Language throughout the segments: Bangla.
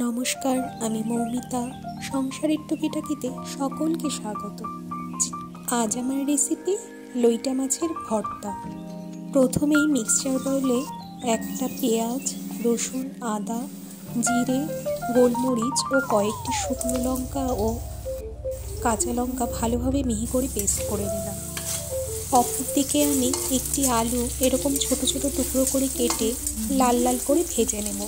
নমস্কার, আমি মৌমিতা। সংসারের টুকিটাকিতে সকলকে স্বাগত। আজ আমার রেসিপি লইটা মাছের ভর্তা। প্রথমেই মিক্সচার বাউলে একটা পেঁয়াজ, রসুন, আদা, জিরে, গোলমরিচ ও কয়েকটি শুকনো লঙ্কা ও কাঁচা লঙ্কা ভালোভাবে মিহি করে পেস্ট করে নিলাম। অপর দিকে আমি একটি আলু এরকম ছোট ছোট টুকরো করে কেটে লাল লাল করে ভেজে নেব।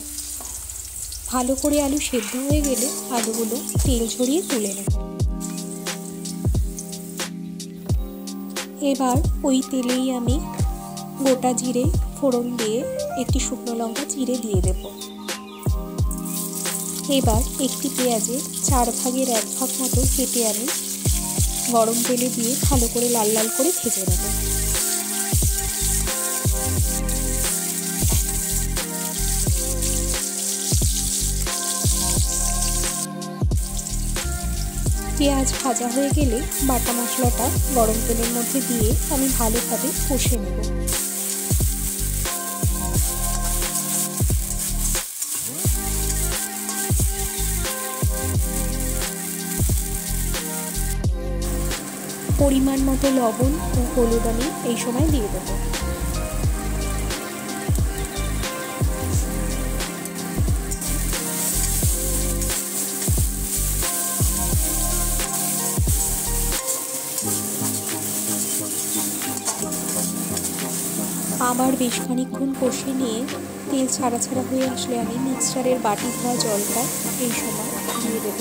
ভালো করে আলু সেদ্ধ হয়ে গেলে আলুগুলো তেল ঝরিয়ে তুলে নেব। এবার ওই তেলেই আমি গোটা জিরে ফোড়ন দিয়ে একটি শুকনো লঙ্কা চিড়ে দিয়ে দেব। এবার একটি পেঁয়াজের 4 ভাগের 1 ভাগ মতো কেটে আমি গরম তেলে দিয়ে ভালো করে লাল লাল করে ভেজে নেব। পেঁয়াজ ভাজা হয়ে গেলে বাটা মশলাটা গরম তেলের মধ্যে দিয়ে আমি ভালোভাবে কষে নেব। পরিমাণ মতো লবণ ও হলুদ আমি এই সময় দিয়ে দেব। আবার বেশ খানিকক্ষণ কষে নিয়ে তেল ছাড়া ছাড়া হয়ে আসলে আমি মিক্সচারের বাটি ধোয়া জলটা এই সময় দিয়ে দেব।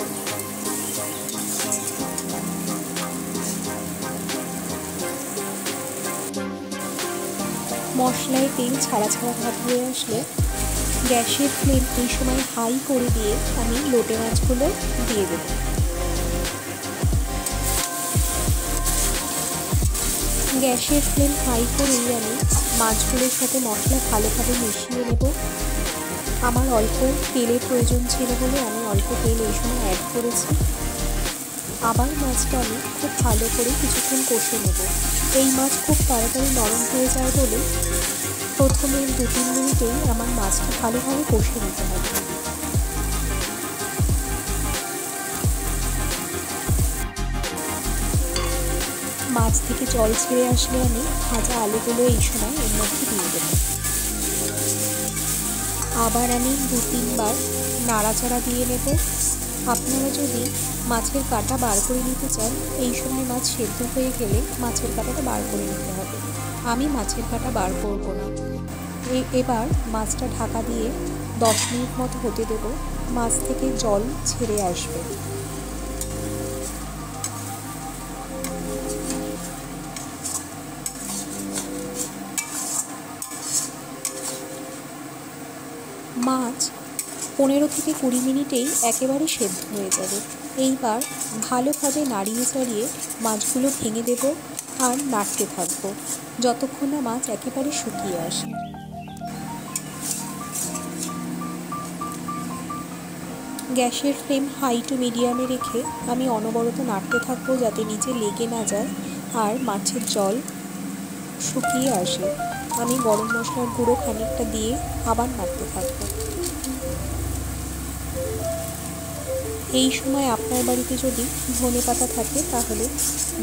মশলায় তেল ছাড়া ছাড়া ভাব হয়ে আসলে গ্যাসের ফ্লেম এই সময় হাই করে দিয়ে আমি লোটে মাছগুলো দিয়ে দেব। গ্যাসের ফ্লেম হাই করেই আমি মাছগুলোর সাথে মশলা ভালোভাবে মিশিয়ে নেব। আমার অল্প তেলের প্রয়োজন ছিল বলে আমি অল্প তেল এই সময় অ্যাড করেছি। আবার মাছটা আমি খুব ভালো করে কিছুক্ষণ কষে নেব। এই মাছ খুব তাড়াতাড়ি নরম হয়ে যায় বলে প্রথমে 2-3 মিনিটেই আমার মাছটা ভালোভাবে কষে নিতে হবে। মাছ থেকে জল ছেড়ে আসলে আমি ভাজা আলুগুলো এই সময় এর মধ্যে দিয়ে দেব। আবার আমি 2-3 বার নাড়াচাড়া দিয়ে নেব। আপনারা যদি মাছের কাঁটা বার করে নিতে চান, এই সময় মাছ সেদ্ধ হয়ে গেলে মাছের কাঁটাটা বার করে নিতে হবে। আমি মাছের কাঁটা বার করব না। এবার মাছটা ঢাকা দিয়ে 10 মিনিট মতো হতে দেব। মাছ থেকে জল ছেড়ে আসবে। মাছ 15-20 মিনিটেই একেবারে সেদ্ধ হয়ে যাবে। এইবার ভালোভাবে নাড়িয়ে চাড়িয়ে মাছগুলো ভেঙে দেব আর নাড়তে থাকবো যতক্ষণ না মাছ একেবারে শুকিয়ে আসে। গ্যাসের ফ্লেম হাই টু মিডিয়ামে রেখে আমি অনবরত নাড়তে থাকবো যাতে নিচে লেগে না যায় আর মাছের জল শুকিয়ে আসে। আমি গরম মশলার গুঁড়ো খানিকটা দিয়ে আবার নাড়তে থাকবো। এই সময় আপনার বাড়িতে যদি ধনেপাতা থাকে তাহলে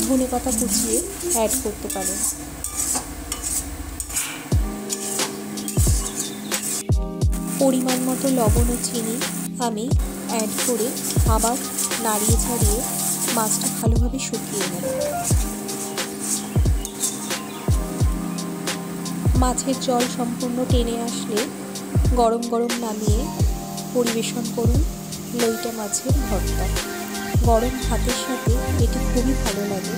ধনেপাতা কুচিয়ে অ্যাড করতে পারেন। পরিমাণ মতো লবণ ও চিনি আমি অ্যাড করে আবার নাড়িয়ে ছাড়িয়ে মাছটা ভালোভাবে শুকিয়ে নেব। মাছের জল সম্পূর্ণ টেনে আসলে গরম গরম নামিয়ে পরিবেশন করুন লইটা মাছের ভর্তা। গরম ভাতের সাথে এটি খুবই ভালো লাগে।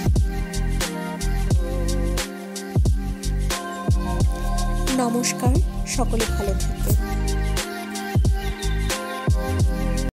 নমস্কার, সকলে ভালো থাকবেন।